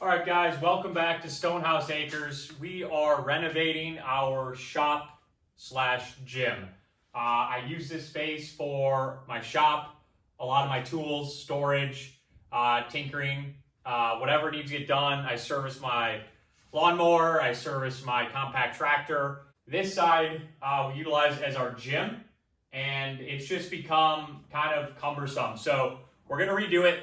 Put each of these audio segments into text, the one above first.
All right, guys, welcome back to Stonehouse Acres. We are renovating our shop slash gym. I use this space for my shop, a lot of my tools, storage, tinkering, whatever needs to get done. I service my lawnmower, I service my compact tractor. This side we utilize as our gym, and it's just become kind of cumbersome. So we're gonna redo it.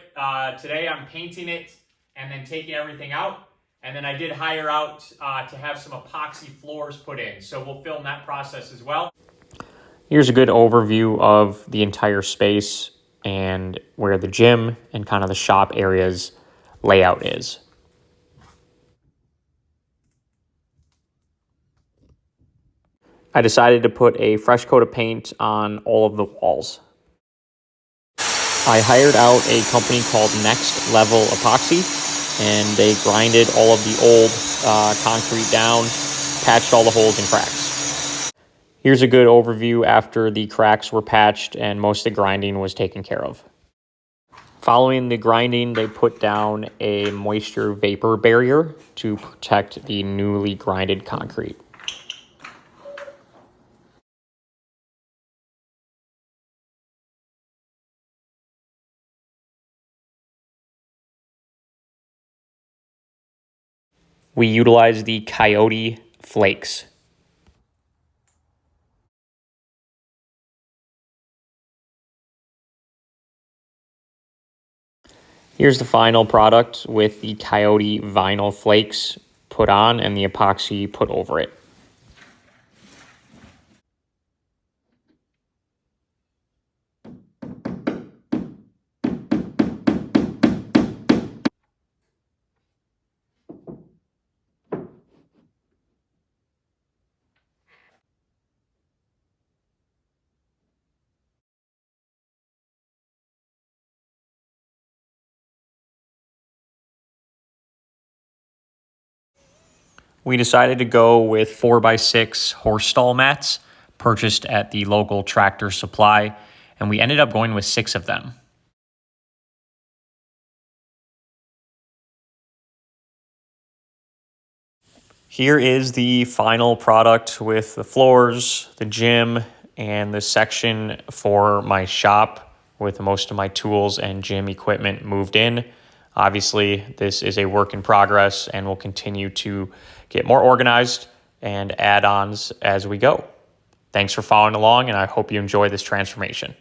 Today I'm painting it and then taking everything out. And then I did hire out to have some epoxy floors put in. So we'll film that process as well. Here's a good overview of the entire space and where the gym and kind of the shop areas layout is. I decided to put a fresh coat of paint on all of the walls. I hired out a company called Next Level Epoxy, and they grinded all of the old concrete down, patched all the holes and cracks. Here's a good overview after the cracks were patched and most of the grinding was taken care of. Following the grinding, they put down a moisture vapor barrier to protect the newly grinded concrete. We utilize the Coyote flakes. Here's the final product with the Coyote vinyl flakes put on and the epoxy put over it. We decided to go with 4x6 horse stall mats purchased at the local Tractor Supply, and we ended up going with 6 of them. Here is the final product with the floors, the gym, and the section for my shop with most of my tools and gym equipment moved in. Obviously, this is a work in progress and will continue to get more organized and add-ons as we go. Thanks for following along, and I hope you enjoy this transformation.